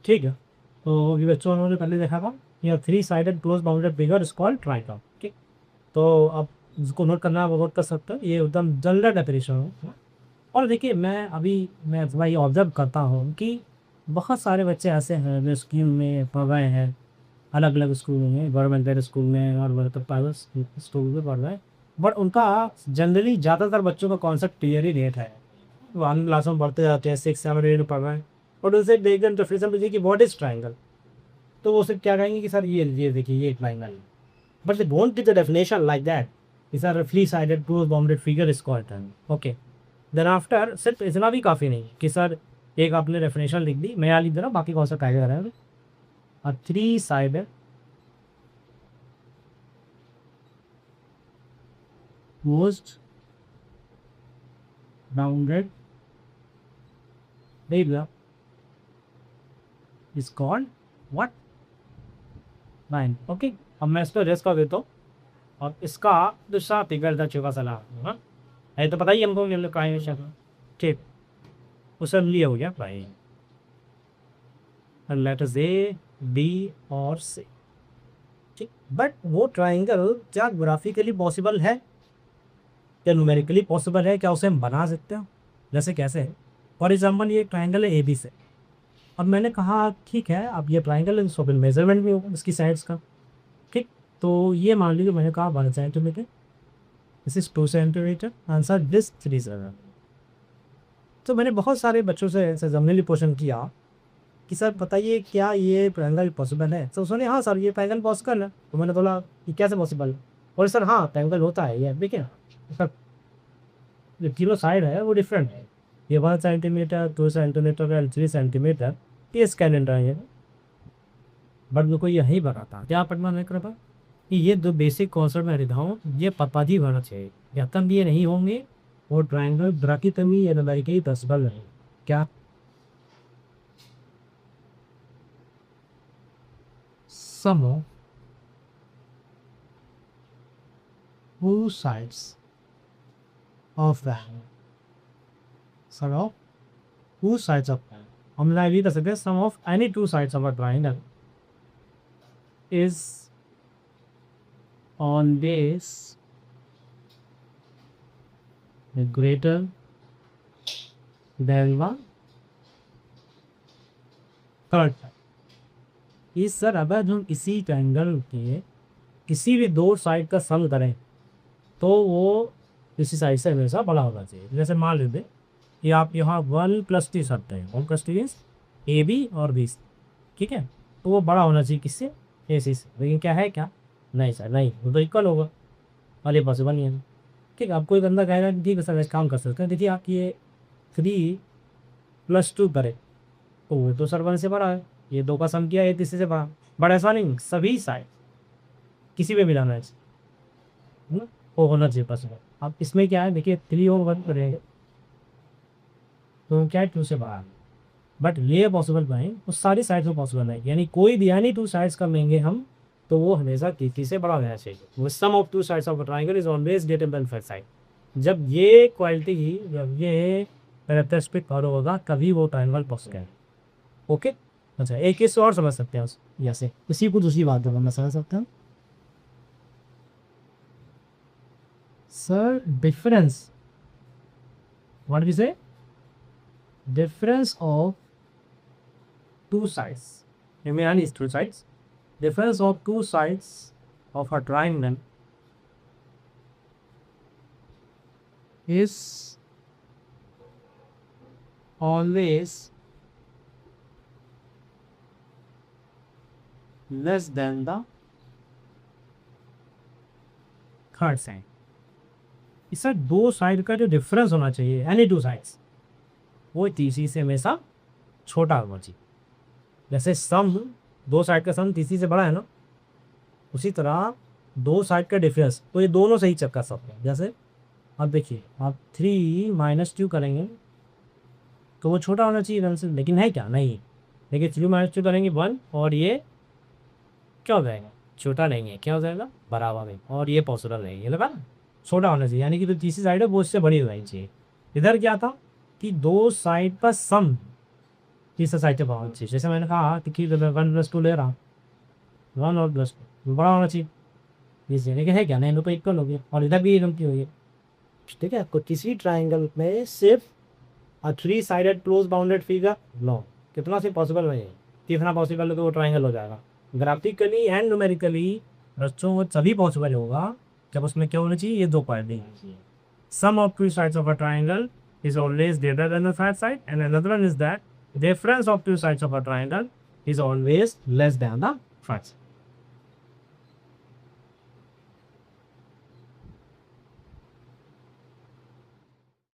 ठीक है, तो अभी बच्चों उन्होंने पहले देखा था यह three sided close bounded figure is called triangle. ठीक, तो अब इसको नोट करना है, वो नोट कर सकते हो, ये एकदम जनरल डेफिनेशन है। और देखिए मैं भाई ऑब्जर्व करता हूँ कि बहुत सारे बच्चे ऐसे हैं जो स्कूल में पढ़ रहे हैं, अलग अलग स्कूल में, गवर्नमेंट स्कूल में और मतलब प्राइवेट स्कूल में पढ़ रहे हैं, बट उनका जनरली ज़्यादातर बच्चों का कॉन्सेप्ट क्लियर ही नहीं है। वो वन क्लास में पढ़ते जाते हैं, 6 7 8 में पढ़ रहे हैं, और उनसे देख दें डेफिनेशन पूछिए कि व्हाट इज ट्राइंगल, तो वो सिर्फ क्या कहेंगे कि सर ये देखिए ये ट्राइंगल है, but they won't give the definition like that, is are free sided close bounded figure is called triangle. Okay, then after सिर्फ इतना भी काफ़ी नहीं कि सर एक आपने डेफिनेशन लिख दी, मैं यहाँ लिख दे रहा हूँ, बाकी कौन सा टाइगर है, three sided closed bounded figure is called what, line. Okay, अब मैं इसको रेस्ट कर देता हूँ और इसका दूसरा फिगर था चौका सलाह, हाँ है तो पता ही हमको, हमने प्राइम, ठीक, उसे लिए हो गया प्राइम, लेटर्स ए बी और सी। ठीक, बट वो ट्राइंगल क्या ग्राफिकली पॉसिबल है, क्या न्यूमेरिकली पॉसिबल है, क्या उसे हम बना सकते हो, जैसे कैसे है, फॉर एग्जाम्पल ये ट्राइंगल है ए बी से, अब मैंने कहा ठीक है अब ये ट्राइंगल है, सो फिर मेजरमेंट भी होगा इसकी साइड्स का। ठीक, तो ये मान लीजिए मैंने कहा 1 centimetre, this is 2 centimetre, answer this 3 centimetre. तो मैंने बहुत सारे बच्चों से ऐसे जमनली क्वेश्चन किया कि सर बताइए क्या ये ट्रायंगल पॉसिबल है, तो उसने हाँ सर ये ट्रायंगल पॉसिबल है, तो मैंने बोला कि कैसे पॉसिबल है, और सर हाँ ट्रायंगल होता है ये, देखिए सर जो तीनों साइड है वो डिफरेंट है, ये 1 सेंटीमीटर 2 सेंटीमीटर एंड 3 सेंटीमीटर, ये स्कैन ट्रायंगल, बट मेरे को यही बताता क्या पढ़ना नहीं कर पा कि ये दो बेसिक कॉन्सेप्ट में रहता हूँ, ये पता ही होना चाहिए, या तब ये नहीं होंगे वो ट्रायंगल ब्राकी तमी या लड़ाई पॉसिबल नहीं क्या। Sum of two sides of the sum of two sides of the, हम लाइव कर सकते हैं sum of any two sides of a triangle is on base greater than the third side। इस सर अगर हम इसी ट्रायंगल के किसी भी दो साइड का सम करें तो वो इसी साइड से हमेशा बड़ा होना चाहिए। जैसे मान लेते कि आप यहाँ 1+3 सकते हैं, 1+3 मीन्स ए बी और बी, ठीक है, तो वो बड़ा होना चाहिए किससे, ए सी से, लेकिन क्या है क्या, नहीं सर नहीं, वो तो इक्वल होगा और ये पॉसिबल नहीं है। ठीक है, आप कोई बंदा कहेगा कि ठीक है सर काम कर सकते हैं, देखिए आप ये 3+2 करें तो वो तो सर 1 से बड़ा है, ये 2 का सम किया ये तीसरे से बड़ा, बट ऐसा नहीं, सभी साइड किसी में मिलाना है वो होना चाहिए पॉसिबल। अब इसमें क्या है देखिए 3 और 1 करेंगे तो क्या है 2 से बड़ा, बट ये पॉसिबल पाएँ वो सारी साइड में पॉसिबल है, यानी कोई भी यानी 2 साइड्स का लेंगे हम तो वो हमेशा तीसरी से बड़ा होना चाहिए। वो sum of 2 sides of a triangle is always greater than first side, जब ये क्वालिटी जब ये कैरेक्टरिस्टिक फॉलो होगा कभी वो ट्रायंगल पॉसिबल है। ओके, अच्छा एक केस और समझ सकते हैं उस जैसे इसी को दूसरी बात मैं समझ सकता हूँ सर, डिफरेंस व्हाट वी से difference of two sides, यानी is two sides, difference of two sides of a triangle is always less than the third side। इसका दो साइड का जो डिफरेंस होना चाहिए एनी टू साइड्स वो तीसरी से हमेशा छोटा होना चाहिए। जैसे सम दो साइड का सम तीसरी से बड़ा है ना, उसी तरह दो साइड का डिफरेंस तो ये दोनों से ही चक्का सब है। जैसे अब देखिए आप 3 - 2 करेंगे तो वो छोटा होना चाहिए से, लेकिन है क्या नहीं, देखिए 3 - 2 करेंगे 1 और ये क्या हो जाएगा, छोटा नहीं है, क्या हो जाएगा बराबर में, और ये पॉसिबल नहीं है, लगा ना छोटा होना चाहिए, यानी कि जो तीसरी साइड है वो इससे बड़ी हो जानी चाहिए। इधर क्या था कि दो साइड का सम तीसरा साइड जब होना चाहिए, जैसे मैंने कहा कि मैं 1+2 ले रहा हूँ, 1 और प्लस बड़ा होना चाहिए, इस लेकिन है क्या, 9 पे इक्वल हो गया और इधर भी एकदम की हुई है। ठीक है, तो किसी ट्राइंगल में सिर्फ 3 साइडेड क्लोज बाउंडेड फिगर लो, कितना सी पॉसिबल है, कितना पॉसिबल है तो वो ट्राइंगल हो जाएगा। ग्राफिकली एंड न्यूमेरिकली बच्चों वो तभी पॉसिबल होगा जब उसमें क्या होना चाहिए, ये 2 पॉइंट नहीं चाहिए। Sum of 2 sides of a triangle is always greater than the third side, and another one is that difference of 2 sides of a triangle is always less than the first.